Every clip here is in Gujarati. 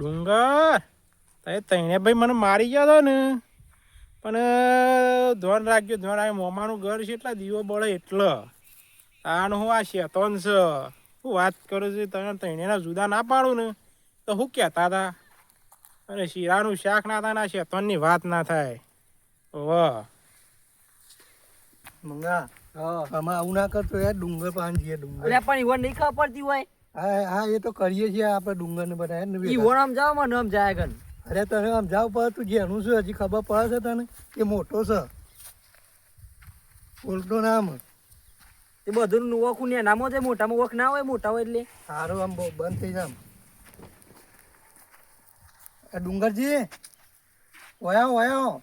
ડુંગર તઈને ભાઈ મને મારી ગયા હતો ને પણ ધ્યાન રાખજો મોમાનું ઘર છે એટલા દીવો બળે એટલે આનું હું આ શેતોન છે હું વાત કરું છું તને તઈને જુદા ના પાડું ને તો શું કહેતા હતા અને શીરાનું શાક ના થાય ને શેતોનની વાત ના થાય વાહ મંગા આમાં આવું ના કરતો યાર ડુંગર પાન જઈએ ડુંગર અલ્યા પણ ઈવન નહીં ખબર પડતી હોય હા હા એ તો કરીએ છીએ આપણે ડુંગર ને બધા ને ઈવન આમ જાવ મને આમ જાય ગન અરે તને આમ જાવ પર તું જેનું છે હજી ખબર પડે છે તને એ મોટો છે બોલતો ના આમ એ બધું ઓખું ને નામો છે મોટામાં ઓખ ના હોય મોટા હોય એટલે સારું આમ બહુ બંધ થઈ જામ ડુંગરજી ઓયા ઓયા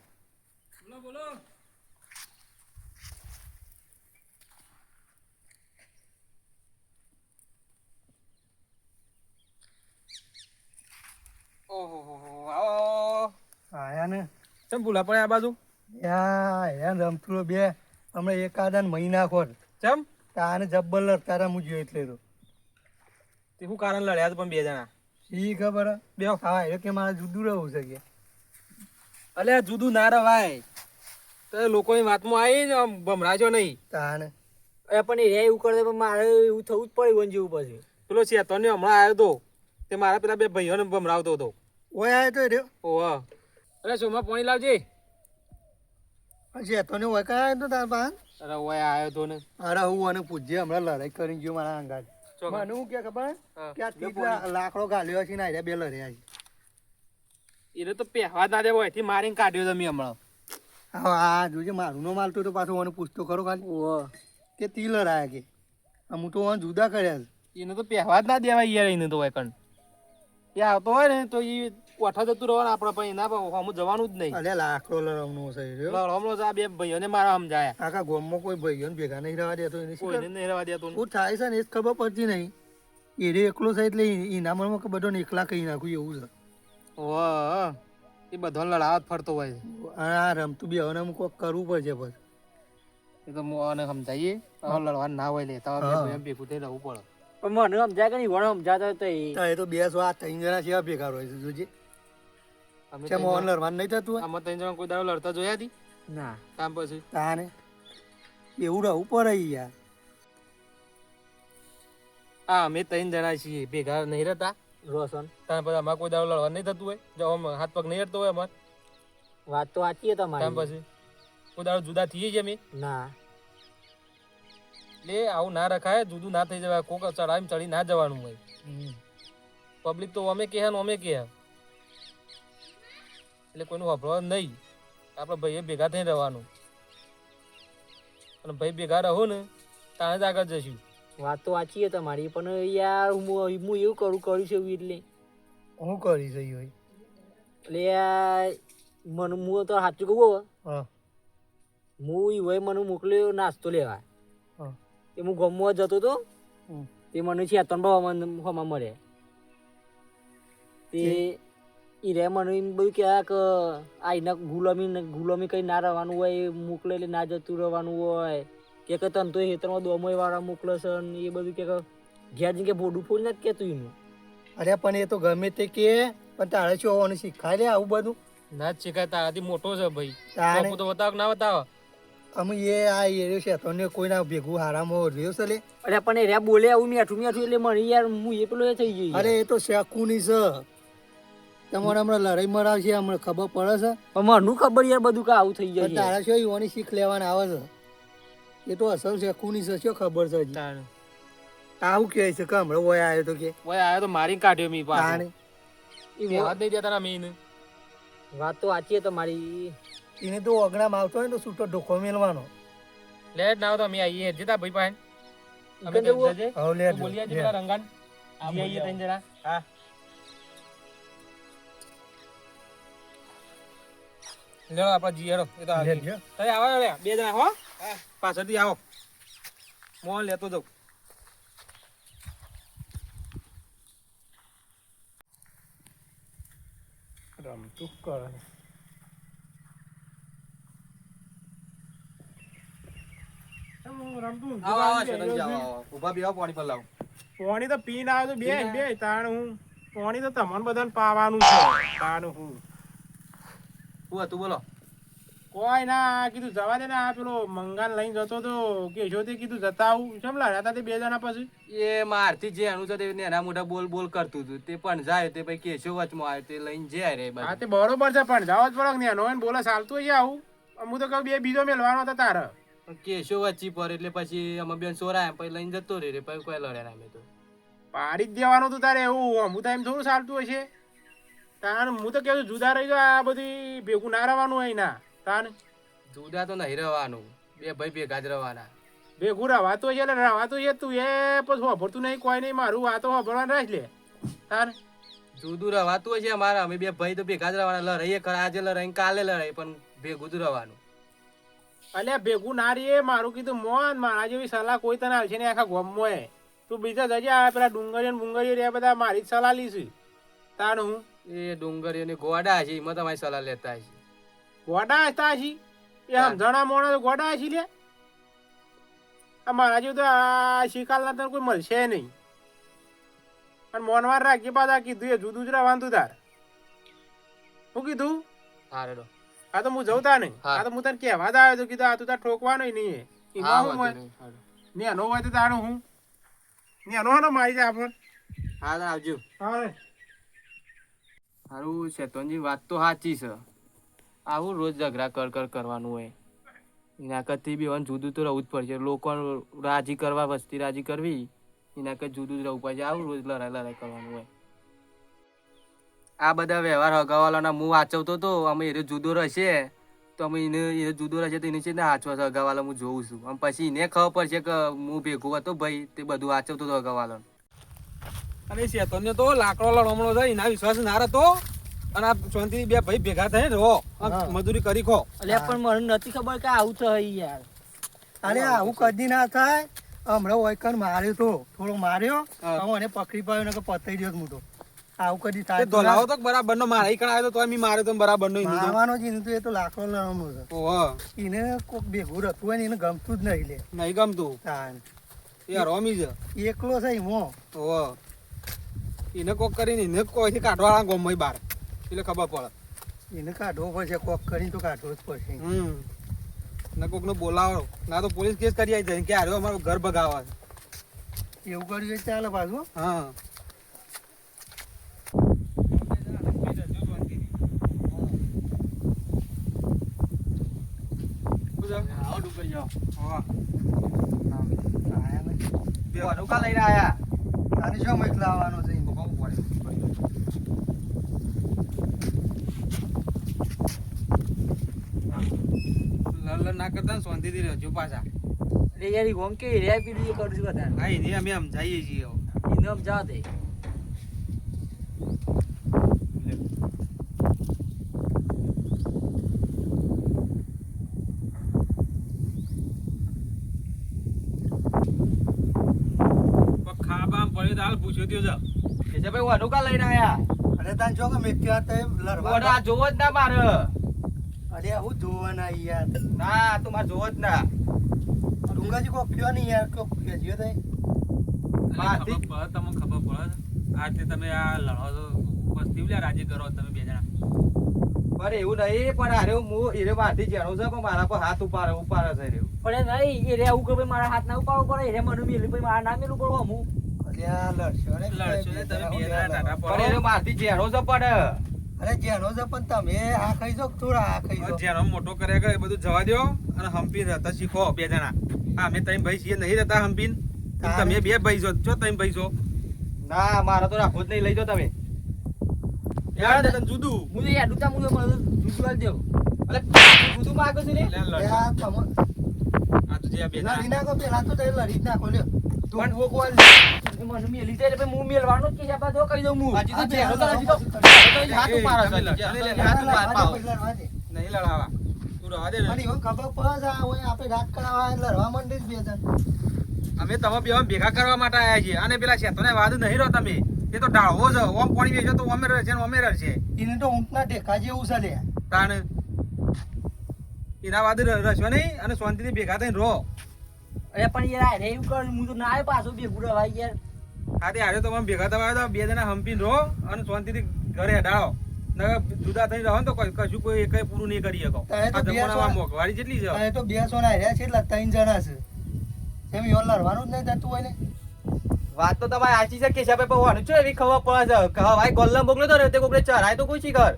બોલો આયા ને ચમ ભૂલા પડે આ બાજુ યા રમતુલો બે હમણાં એકાદા મહિના ખોટ ચમ તાને જબ્બર લડતારા હું જોયો એટલે તો તે શું કારણ લડ્યા પણ બે જણા શી ખબર બે હા એ કે મારે જુદું રહેવું છે કે અલે જુદું ના રવાય તો લોકોની વાતમાં આવી ને આમ ભમરાજો નહીં તાને એ પણ એ એવું કરે પણ મારે એવું થવું જ પડે વન જેવું પછી પેલો શેતોન હમણાં આવ્યો હતો તે મારા પેલા બે ભાઈઓને ભમરાવતો હતો ઓય આવ્યો તો રહ્યો ઓહ અરે સોમાં પાણી લાવજે હજી તો ને ઓય કાંઈ આવ્યો તો તાર પાન અરે ઓય આવ્યો તો ને અરે હું અને પૂછજે હમણાં લડાઈ કરીને ગયો મારા અંગાત મને હું કે ખબર કે આ તીજ લાકડો ગાલ્યો છે ને આર્યા બે લડ્યા છે એને તો પહેવા ના દેવો એથી મારીને કાઢ્યો તમે હમણાં હા જોજે મારું નો માલતો તો પાછો મને પૂછતો ખરો ખાલી કે તી લડાયા કે હું તો જુદા કર્યા છે એને તો પહેવા જ ના દેવાય યાર એને તો એકણ એ આવતો હોય ને તો એ કોઠા જતું રહેવાનું આપણે પછી ના હમ જવાનું જ નહીં અરે લાકડો લડવાનો છે હમણાં આ બે ભાઈઓને મારા સમજાયા આખા ગામમાં કોઈ ભાઈઓને ભેગા નહીં રહેવા દેતો એને કોઈને નહીં રહેવા દેતો શું થાય છે ને એ જ ખબર પડતી નહીં એ એકલો છે એટલે એના મનમાં કે બધો એકલા કહી નાખું એવું છે વાહ એ બધો લડાવત ફરતો હોય છે આ રમતું બી હવે અમુક કરવું પડશે પછી એ તો મને સમજાઈએ લડવાનું ના હોય લે તો ભેગું થઈ રહેવું પડે પણ મને સમજાય કે નહીં વણ સમજાતો તો એ તો બે આ ત્રણ જણા છે ભેગા હોય છે જોજે છે મોહન લડવાનું નહીં થતું હોય આમાં ત્રણ જણા કોઈ દાડો લડતા જોયા હતી ના કામ પછી તાને એવું રહેવું પડે યાર હા અમે ત્રણ જણા છીએ ભેગા નહીં રહેતા રોશન ત્યાં પછી અમારે કોઈ દાડો લડવાનું નહીં થતું હોય જો આમ હાથ પગ નહીં હટતો હોય અમારે વાત તો સાચી કામ તમારી પછી કોઈ દાડો જુદા થઈએ છીએ અમે ના એટલે આવું ના રખાય જુદું ના થઈ જવાય કોક ચડાવી ચડી ના જવાનું હોય પબ્લિક તો અમે કહે ને અમે કહે એટલે કોઈનું વાપરવા નહીં આપણે ભાઈએ ભેગા થઈને રહેવાનું અને ભાઈ ભેગા રહો ને તાણે જ આગળ જશું વાત તો સાચી છે તમારી પણ યાર હું એવું કર્યું છે એટલે હું કરી છે ભાઈ એટલે મને હું તો સાચું કહું હા હું એ ભાઈ મને મોકલ્યો નાસ્તો લેવા હા એ હું ગમવા જતો હતો તે મને છે હમા મળે તે એ રે મને એમ બધું કહેવાય કે આ એના ગુલામી કંઈ ના રહેવાનું હોય મોકલે એટલે ના જતું રહેવાનું હોય કે તને તો ખેતરમાં દોમય વાળા મોકલે છે ને એ બધું કે ઘેર જઈને કે ભોડું ફોડ નથી કહેતું એનું અરે પણ એ તો ગમે તે કે પણ તારે શું હોવાનું શીખાય લે આવું બધું ના જ શીખાય તારાથી મોટો છે ભાઈ તાણે બાપુ તો બતાવ ના બતાવો અમે એ આ એરિયો છે તો ને કોઈના ભેગું હારામાં રહ્યો છે લે અરે પણ એ રે બોલે આવું મીઠું એટલે મને યાર હું એ પેલો એ થઈ ગઈ અરે એ તો શેકુની છે તમારે હમણાં લડાઈ મરાવશે હમણાં ખબર પડે છે પણ મને ખબર યાર બધું કે આવું થઈ પણ જાય તારા શું યુવાની શીખ લેવાના આવે છે એ તો અસલ શેકુની છે શું ખબર છે હજી તાણે આવું કહે છે કે હમણાં ઓય આવ્યો તો કે ઓય આયો તો મારીને કાઢ્યો મી પાસે તાણે એ વાત નહીં દેતા ના મીને વાત તો સાચી છે તમારી એને તો ઓગણામાં આવતો હોય તો છૂટો ઢોકો મેલવાનો લેટ ના તો અમે આવીએ જતા ભાઈ પાસે અમે ઈકન જવું? જજે હવે લે તો બોલીએ પેલા રંગાન આવી આવીએ ત્રણ જણા હા લે આપડા જી હેડો એ તો લે આવી તમે આવો લે બે જણા હો પાછળથી આવો મોહન લેતો જાઉં રમતું કરે ઉભા બી આવો પાણી પર લાવો પાણી તો પીને આવ્યો તો બે તાણ હું પાણી તો તમને બધાને પાવાનું છે પાવાનું હું શું હતું બોલો? કોઈ ના કીધું જવા દે ને આ પેલો મંગાન લઈને જતો તો કેશો તે કીધું જતા આવું કેમ લાડ્યા હતા તે 2 જણા પછી એ મારથી જે અનુ છે તે એના મોટા બોલ બોલ કરતું હતું તે પણ જાય તે પછી કેશો વચમાં આવ્યો તે લઈને જાય રે હા તે બરોબર છે પણ જવા જ પડે ને એનો એને બોલે ચાલતું છે આવું હું તો કહું બે બીજો મેળવાનો હતો તારે કેશો વચ્ચી પર એટલે પછી અમે બેન સોરાય પછી લઈને જતો રે પછી કોઈ લડ્યા ના અમે તો પાડી જ દેવાનું તું તારે એવું હું તો એમ થોડું ચાલતું હશે તાન હું તો કેવું જુદા રહી ગયો આ બધી ભેગું ના રહેવાનું હોય ના તાન જુદા તો નહીં રહેવાનું બે ભાઈ ભેગા જ રહેવાના ભેગું રવાતું છે એટલે રવાતું છે તું એ પછી હોભરતું નહીં કોઈ નહીં મારું વાતો હોભરવાનું રાખ લે તાન જુદું રહેવાતું હોય છે અમારા અમે બે ભાઈ તો ભેગા જ રહેવાના લડાઈએ ખરા આજે લડાઈ કાલે લડાઈ પણ ભેગું જ રહેવાનું અલ્યા ભેગું ના રહીએ મારું કીધું મોન મારા જેવી સલાહ કોઈ તને આવશે ને આખા ગામમાં તું બીજા જજે આ પેલા ડુંગરીઓ ને બુંગરીઓ રે બધા મારી જ સલાહ લીધી તાન હું એ ડુંગરીઓની ગોડા છે એમાં તમારી સલાહ લેતા છે ગોડા હતા છી એ સમજણા મોણા ગોડા છી લે આ મારા જેવું તો આ શિકાલના તને કોઈ મળશે નહીં અને મોનવાર રાખી પાછા કીધું એ જુદું જ રહેવાનું તું તાર શું કીધું હા રેડો આ તો હું જઉં તા નહીં હા. આ તો હું તને કહેવા જ આવ્યો તો કીધું આ તું તાર ઠોકવાનો નહીં એમાં હું હોય નેનો હોય તો તારું હું નેનો હોય ને મારી જાય આપણે હા આવજો હા સારું શેતવનજી વાત તો સાચી છે આવું રોજ ઝઘડા કર કરવાનું હોય એના કરતી બી હવે જુદું તો રહેવું જ પડશે લોકો રાજી કરવા વસ્તી રાજી કરવી એના કરતા જુદું જ રહેવું પડશે આવું રોજ લડાઈ કરવાનું હોય આ બધા વ્યવહાર હગાવાલાના હું વાંચવતો હતો અમે એને જુદો રહેશે તો અમે એને જુદો રહેશે તો એને છે ને હાચવા હગાવાલા હું જોઉં છું અને પછી એને ખબર પડશે કે હું ભેગો હતો ભાઈ તે બધું વાંચવતો હતો હગાવાલાનું અને શેતોને તો લાકડો લડમણો છે એના વિશ્વાસ ના રહેતો અને આ શાંતિ બે ભાઈ ભેગા થઈને રહો મજૂરી કરી ખો અલ્યા પણ મને નથી ખબર કે આવું થાય યાર અરે આવું કદી ના થાય હમણાં વૈકન માર્યો તો થોડો માર્યો હું એને પકડી પાડ્યો ને કે પતાઈ દો હું તો આવું કદી થાય તો ધોલાવો તો બરાબર નો મારે ઈકણ આવ્યો તો મેં માર્યો તો બરાબર નો મારવાનો જ એને તો એ તો લાકડો લડવાનો છે ઓહો એને કોક ભેગું રહેતું હોય ને એને ગમતું જ નહીં લે નહીં ગમતું તાન યાર રોમી છે એકલો છે એમો ઓહો એને કોક કરીને એને કોઈથી કાઢવા ગોમય બહાર એટલે ખબર પડે એને કાઢવો પડશે કોક કરીને તો કાઢવો જ પડશે ને કોક નો બોલાવો ના તો પોલીસ કેસ કરી આવી જાય કે આર્યો અમારું ઘર ભગાવા છે એવું કર્યું હોય ચાલે પાછું હા લઈને આયા આને શું મત લાવવાનો છે લડ ના કરતા શાંતિથી રહેજો પાછા એટલે યાર ઈ ગોમ કે રે પીડી કરું છું બધા હા એને અમે સમજાઈએ છીએ ઇનો જા દે ખાવા પડ્યો તો હાલ પૂછ્યો ત્યો જા કે ભાઈ વાડુકા લઈને આયા અરે તાન જો કે મેં ક્યાં તે લડવા વડા જોવો જ ના મારે અરે હું જોવાના યાર ના તું મારે જોવો જ ના ડુંગાજી કોક કયો નહીં યાર કોક કહેજો તઈ તમને ખબર પડે આજે તમે આ લડો છો વસ્તી લ્યા રાજી કરો તમે બે જણા પણ એવું નહીં પણ અરે હું એને મારથી જાણું છે પણ મારા પર હાથ ઉપાડે છે રહ્યો પણ નહીં એ રે આવું કે ભાઈ મારા હાથ ના ઉપાડવો પડે એ મને મેલી ભાઈ મારા ના મેલું પડવો હું અલ્યા લડશો ને લડશો ને તમે બે જણા ટાટા પણ એને મારથી જાણું છે પણ અરે જેનો છે પણ તમે આ ખાઈ જો થોડા આ ખાઈ જો જેનો મોટો કરે કે એ બધું જવા દો અને હંપી રહેતા શીખો બે જણા હા અમે ત્રણ ભાઈ છીએ નહીં રહેતા હંપીન તમે બે ભાઈ છો ત્રણ ભાઈ છો ના મારા તો રાખો જ નહીં લઈ જાઓ તમે યાર તને જુદું હું તો યાર ડૂતા હું મને જુદું આલ દેવ અલે જુદું માગો છો ને આ તમ આ તો જે આ બે લડી નાખો પેલા તો તે લડી જ નાખો લ્યો પણ હું કોણ મને મેલી જાય એટલે હું મેલવાનો જ કે આપણે તો કરી દઉં હું હજી તો ચહેરો તો હજી તો હાથ ઉપાડે છે હાથ ઉપાડે નહીં લડાવા તું રવા દે ને અને એવું ખબર પડે છે આ હોય આપણે રાત કરાવવા લડવા માંડી જ બે જણ અમે તમે બે ભેગા કરવા માટે આવ્યા છીએ અને પેલા શેતોને વાદ નહીં રહો તમે એ તો ડાળવો છે ઓમ પાણી વેચો તો અમે રહેશે ને અમે રહેશે એને તો ઊંટના ટેકા જેવું છે લે તાને એના વાદ રહેશો નહીં અને શાંતિથી ભેગા થઈને રહો અરે પણ યાર અરે એવું કર હું તો ના આવ્યો પાછો બે ગુડા ભાઈ યાર આ તે હારે તો મને ભેગા થવા આવ્યો તો બે જણા હંપીને રહો અને શાંતિથી ઘરે હેડાળો નકર જુદા થઈ રહો ને તો કશું કોઈ એકય પૂરું નહીં કરી શકો તારે તો આ બે જમાનામાં સો- મોંઘવારી જેટલી છે અહીં તો 200 ના રહ્યા છે એટલે 3 જણા છે એમ યોન લડવાનું જ નહીં થતું હોય ને વાત તો તમારી સાચી છે કેશાભાઈ પણ વાનું છો એવી ખબર પડે છે કે ભાઈ ગોલ્લમ મોકલ્યો તો ને તે કોકને ચરાય તો કોઈ શીખર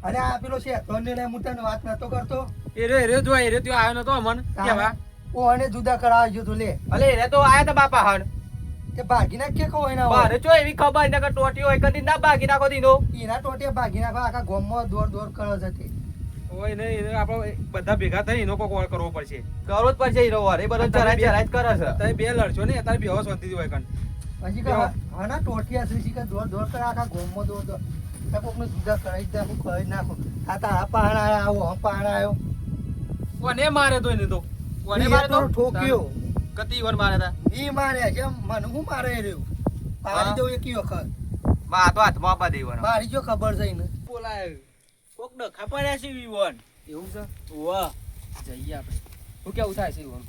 અને આ પેલો છે તો ને હું તને વાત નતો કરતો એ રે જો એ ત્યાં આવ્યો નતો મન કેવા ઓ અને જુદા કરાવી ગયો તો લે અલે એને તો આયા તા બાપા હણ તે ભાગી નાખ કે કોઈ ના મારે છો એવી ખબર ને કે ટોટી હોય કદી ના ભાગી નાખો દીનો એના ટોટિયા ભાગી નાખવા આખા ગામમાં દોડ કરે છે તે ઓય નહીં એને આપણે બધા ભેગા થઈ એનો કોક કરવો પડશે કરવો જ પડશે હીરો વારે બધો ચરાય ચરાય જ કરે છે તમે બે લડશો ને અત્યારે બે શાંતિથી હોય કણ પછી કે આના ટોટિયા છે કે દોડ કરે આખા ગામમાં દોડ કોકને જુદા કરાવી દે હું કરી નાખું આ તારા પાણ આવો હમ પાણ આવ્યો કોને મારે તો એને તો કોને મારે તો ઠોક્યો કતી વર મારે તા ઈ મારે છે મને હું મારે રહ્યો પાડી દઉં એકી વખત માં તો હાથમાં આપા દેવાનો મારી જો ખબર છે ને બોલાય કોક ડખા પડ્યા છે વિવન એવું છે વાહ જઈએ આપણે શું કેવું થાય છે એવું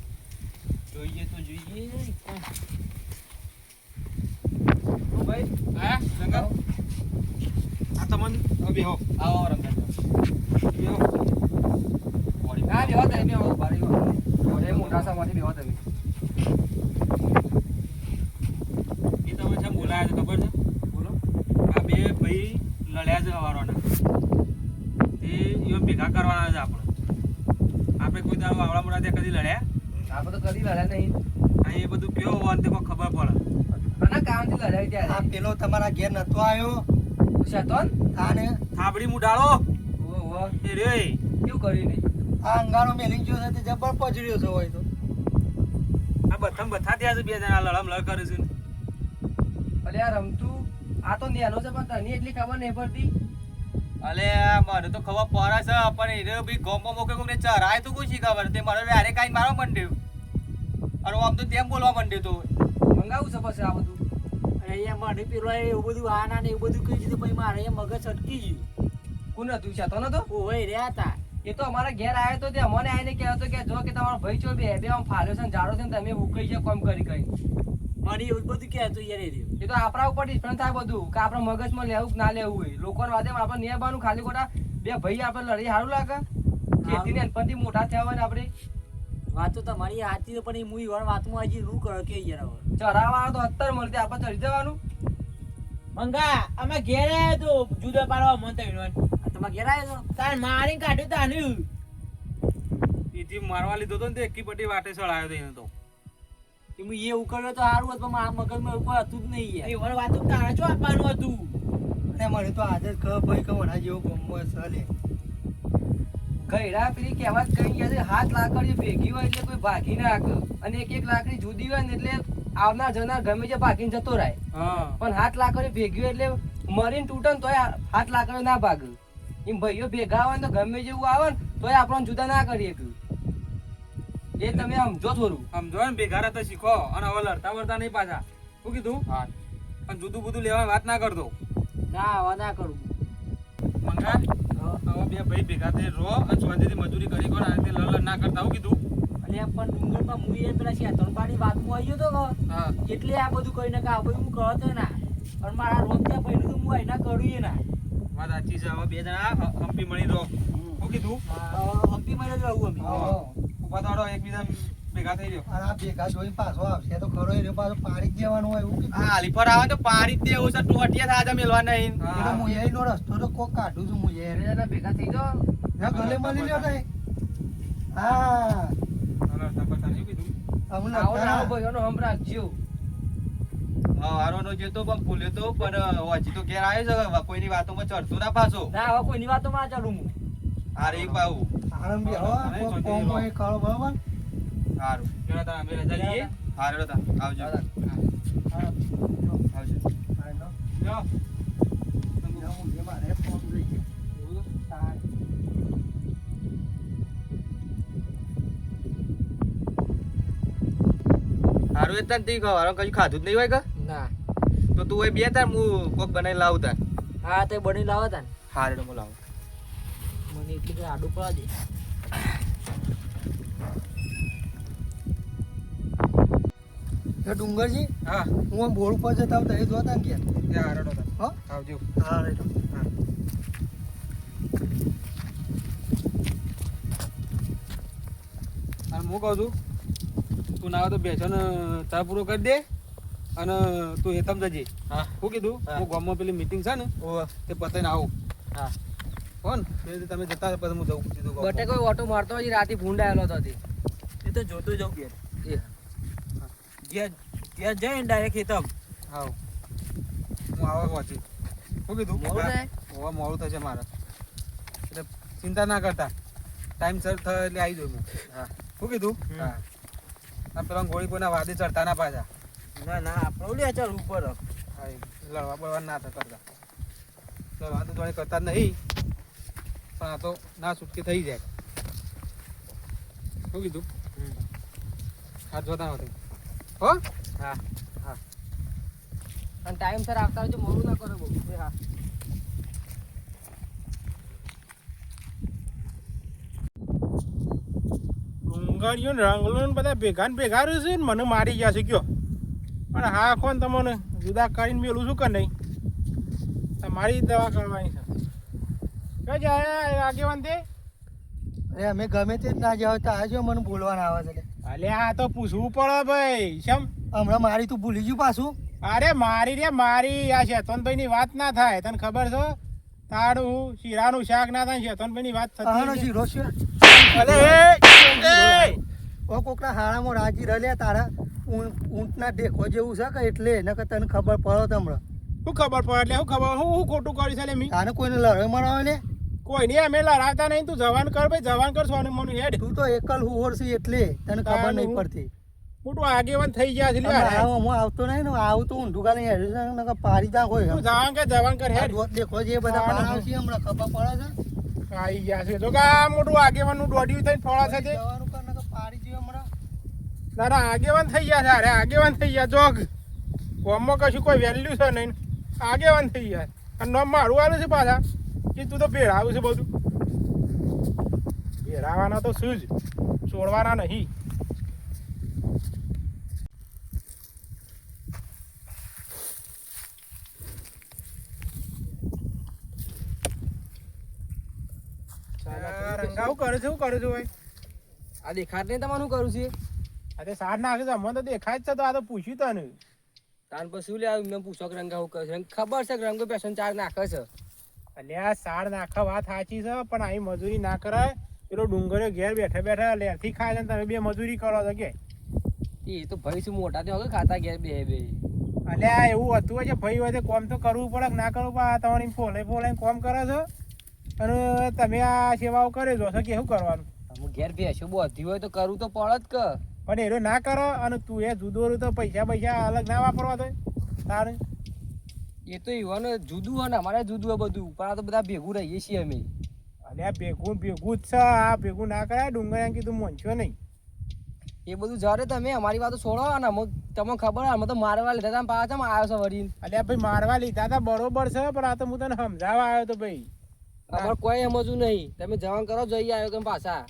જોઈએ તો જોઈએ ભાઈ હા રંગા આ તમને બેહો આવો રંગા બેહો હા બેહો તમે બેહો બારી બેહો મોટા સામાંથી બેહો તમે એ તમે જેમ બોલાયા છે ખબર છે બોલો આ બે ભાઈ લડ્યા છે હવારોના તે એમ ભેગા કરવાના છે આપણે કોઈ દાડો આવડા મોટા ત્યાં કદી લડ્યા આપણે તો કદી લડ્યા નહીં આ એ બધું કેવો હોવાનું તે કોઈ ખબર પડે આના કામથી લડાઈ આ ત્યારે પેલો તમારા ઘેર નતો આવ્યો શતન આને થાબડી મુડાળો ઓહો એ રે કેવું કર્યું નહીં આ અંગારો મેલી ગયો છે તે જબર પજડ્યો છે હોય તો આ બધા ત્યાં છે બે જણા લડમ લડ કરે છે અલે આ રમતું આ તો નેનો છે પણ તને એટલી ખબર નહીં પડતી અલે મને તો ખબર પડે છે પણ એને બી ગોમમાં મોકે કોકને ચરાય તો કોઈ શીખબર તે મારે આરે કાઈ મારવા માંડ્યો અને આમ તો તેમ બોલવા માંડ્યો તો મંગાવું છે પછી આ બધું અહીંયા મને પેલો એવું બધું આના ને એવું બધું કહી દીધું પછી મારે અહીંયા મગજ અટકી ગયું કોણ હતું છે તો નતો ઓય રહ્યા હતા એ તો અમારા ઘેર આવ્યો તો તે અમને આવીને કહેતો કે જો કે તમારો ભાઈ છો બે આમ ફાલ્યો છે ને જાડો છે ને તમે ઉકઈ છે કોમ કરી મને એવું બધું કહેતો યાર એ તો આપણા ઉપર ડિપેન્ડ થાય બધું કે આપણે મગજમાં લેવું કે ના લેવું હોય લોકોને વાદે આપણે નિયબાનું ખાલી ખોટા બે ભાઈ આપણે લડી સારું લાગે ખેતીને અનપણથી મોટા થયા હોય ને આપણે વાત તો તમારી સાચી પણ એ મુઈ વાતમાં હજી રૂ કરે કે યાર ચરાવાળા તો અત્તર મળતી આપણે ચડી જવાનું મંગા અમે ઘેર આવ્યો તો જુદા પાડવા મન થયું તમે ઘેર આવ્યો તો તાર મારી કાઢ્યું તાન્યું એથી મારવા લીધો તો ને તે એકી પટ્ટી વાટે ચડાયો તો એને તો હું એવું કર્યો તો સારું હતું પણ આ મગજમાં એવું કોઈ હતું જ નહીં યાર એ વાતો તારે શું આપવાનું હતું અને મને તો આજે જ ખબર ભાઈ કે વડા જેવો ગમો સલે ગયડા પેલી કહેવત કઈ ગયા છે હાથ લાકડી ભેગી હોય એટલે કોઈ ભાગી ના શકે અને એક એક લાકડી જુદી હોય ને એટલે આવનાર જનાર ગમે તે ભાગીને જતો રહે હા પણ હાથ લાકડી ભેગી હોય એટલે મરીને તૂટે ને તોય હાથ લાકડી ના ભાગે એમ ભાઈઓ ભેગા હોય ને તો ગમે જેવું આવે ને તોય આપણને જુદા ના કરીએ એ તમે સમજો થોડું સમજો ને ભેગા રહેતા શીખો અને હવે લડતા વળતા નહીં પાછા શું કીધું હા અને જુદું બધું લેવાની વાત ના કરતો ના હવે ના કરું મંગા હવે બે ભાઈ ભેગા થઈ રહો અને શાંતિથી મજૂરી કરી કરો અને લડ ના કરતા હું કીધું અને એમ પણ ડુંગરમાં મુઈ પેલા શેતરબાની વાતમાં આવ્યો તો હા એટલે આ બધું કઈ ને આ બધું હું કહતો ના પણ મારા રોમ ત્યાં પહેલું તો હું આઈના કરું એ ના વાત સાચી છે હવે બે જણા હંપી મળી રહો શું કીધું હંપી મારે જ રહું અમે ઉભા થાડો એકબીજા ભેગા થઈ રહ્યો અને આ ભેગા જોઈને પાછો આવશે તો ખરો એ પાછો પાડી જ દેવાનું હોય એવું આ હાલી પર આવે તો પાડી જ દેવું છે ટોટિયા થાજા મેલવા નહીં એટલે હું એનો રસ્તો તો કોક કાઢું છું હું એ ભેગા થઈ જાઓ ગલે મળી લ્યો તઈ હા લડતા પડતા નહીં કીધું અમને આવો ને આવો ભાઈઓનો હમ રાખજો હારો નો જે તો પણ ભૂલ્યો તો પણ હજી તો ઘેર આવ્યો છે કોઈની વાતોમાં ચડતો ના પાછો ના હવે કોઈની વાતો માં ચાલુ હું હારે એક પાવું આણંદ બી હો કોક કોમ હોય કાળો બરાબર હારું પેલા તારા અમે રજા લઈએ હારે તા આવજો આવજો લ્યો. મારે ફોન જોઈએ હારું એ તને તી ખબર કઈ ખાધું જ નહીં હોય કે ના તો તું એ બે તાર હું કોક બનાવી લાવું તાર હા તે બની લાવો તા હારે હું લાવું મને એટલી કઈ આડું પડવા દે એ ડુંગરજી હા હું આમ બોર ઉપર જતા હતા એ જોતા ને કે ત્યાં હારડો હતા હા આવજો હા રેડો. અને હું કહું છું તું ના આવે તો બેસો ને ચા પૂરો કરી દે અને તું હેતમ જજે હા શું કીધું હા. હું ગામમાં પેલી મીટિંગ છે ને ઓહ તે પતાઈને આવું હા કોણ તે રીતે તમે જતા રહો, પછી હું જઉં સીધું ગામમાં. બટે કોઈ ઓટો મારતો હોય રાતે ભૂંડ આવેલો હતો તે. એ તો જોતો જાઉં ઘેર એ ઘેર ઘેર જઈને ડાયરેક્ટ ખેતમ હાવ હું આવા પહોંચી શું કીધું મોડું થાય? હોવા મોડું થશે મારે એટલે ચિંતા ના કરતા ટાઈમ સર થાય એટલે આવી જાઉં હું હા શું કીધું હા આ પેલા ગોળી કોઈના વાદે ચડતા ના પાછા ના ના આપણે લે ચાલ ઉપર હા એ લડવા બળવા ના કરતા લડવા તો જોડે કરતા જ નહીં પણ આ તો ના છૂટકે થઈ જાય શું કીધું હાથ જોતા નથી હો હા હા અને ટાઈમ સર આવતા હોય તો મોડું ના કરો બહુ એ હા ડુંગળીઓ ને રંગલો ને બધા ભેગા ને ભેગા રહેશે ને મને મારી ગયા છે કયો પણ હા કોણ તમને જુદા કરીને મેલું શું કે નહીં તમારી જ દવા કરવાની છે કઈ જાય આગેવાન તે અરે અમે ગમે તે જ ના જાવ તો આજો મને બોલવાના આવે છે અલે આ તો પૂછવું પડે ભાઈ શમ હમણાં મારી તું ભૂલી ગયું પાછું અરે મારી આ શેતનભાઈ ની વાત ના થાય તને ખબર છે તારું શીરાનું શાક ના થાય શેતનભાઈ ની વાત આનો થતી શીરો છે અલે એ ઓ કોકના હાડામાં રાજી રલ્યા તારા ઊંટના દેખો જેવું છે કે એટલે નકર તને ખબર પડે તમને શું ખબર પડે એટલે શું ખબર હું ખોટું કર્યું છે લે મી તાને કોઈને લડે મરાવે ને કોઈ નહીં અમે લડાવતા નહીં તું જવાન કર ભાઈ જવાન કર સોનું મોનું હેડ તું તો એકલ હુવર છે એટલે તને ખબર નહીં પડતી મોટું આગેવાન થઈ ગયા છે લે હું આવતો નહીં ને આવું તો ઊંધું ગાલે હેડ પારી તા હોય તું જવાન કર હેડ દેખો જે બધા બહાર આવશે હમણાં ખબર પડે છે આવી ગયા છે તો કે આ મોટું આગેવાન નું દોડ્યું થઈને ફોડા છે તે જવાનું કર નકર પારી જે હમણાં ના ના આગેવાન થઈ ગયા છે અરે આગેવાન થઈ ગયા જોગ ગામમાં કશું કોઈ વેલ્યુ છે નહીં આગેવાન થઈ ગયા અને નામ મારું આલું છે પાછા કે તું તો ભેળાવું છે બધું ભેળાવાના તો શું જ છોડવાના નહીં રંગાવું કરે છે શું કરે છે ભાઈ આ દેખાડ નહીં તમારું કરું છે અરે સાર નાખે છે અમને તો દેખાય જ છે તો આ તો પૂછ્યું તને તાન પર શું લે એમને પૂછો કે રંગા હું કરે છે ખબર છે કે રંગો પેશન ચાર નાખે છે અલ્યા સાર નાખા વાત સાચી છે પણ અહીં મજૂરી ના કરાય પેલો ડુંગળીઓ ઘેર બેઠા બેઠા લેરથી ખાય છે ને તમે બે મજૂરી કરો છો કે એ તો ભાઈ શું મોટા તો હવે ખાતા ઘેર બે બે અલ્યા એવું હતું હોય છે ભાઈ હોય તો કોમ તો કરવું પડે કે ના કરવું પડે આ તમારી ફોલે કોમ કરે છો અને તમે આ સેવાઓ કરે છો કે શું કરવાનું અમુક ઘેર ભેંસો બધી હોય તો કરવું તો પડે જ કે પણ એનો ના કરો અને તું એ જુદો તો પૈસા અલગ ના વાપરવા દે તારે એ તો યુવાનો જુદું હોય ને અમારે જુદું હોય બધું પણ આ તો બધા ભેગું રહીએ છીએ અમે અલ્યા ભેગું જ છે આ ભેગું ના કરાય ડુંગળીયા કીધું મોનશો નહીં એ બધું જરે તમે અમારી વાતો છોડો ને અમુક તમને ખબર અમે તો મારવા લીધા હતા પાછા આવ્યો છે વરીને અલ્યા ભાઈ મારવા લીધા હતા બરોબર છે પણ આ તો હું તને સમજાવવા આવ્યો તો ભાઈ અમારે કોઈ સમજવું નહીં તમે જવાન કરો જઈ આવ્યો કે પાછા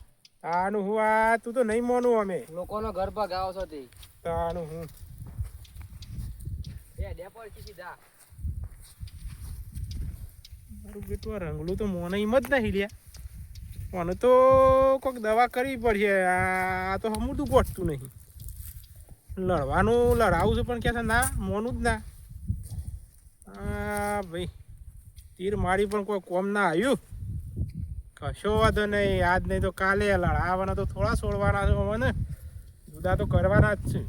આનું હું આ તું તો નહીં મોનું અમે લોકોનો ઘર ભગાવો છો તે તાનું હું ડેપો સીધા મારું બેટું આ રંગલું તો મોને એમ જ નહીં લ્યા મને તો કોઈક દવા કરવી પડશે આ તો હમું પહોંચતું નહીં લડાવું છે પણ ક્યાં ના મોનું જ ના હા ભાઈ તીર મારી પણ કોઈ કોમ ના આવ્યું કશો વાંધો નહીં આજ નહીં તો કાલે લડાવવાના તો થોડા છોડવાના છે મને જુદા તો કરવાના જ છે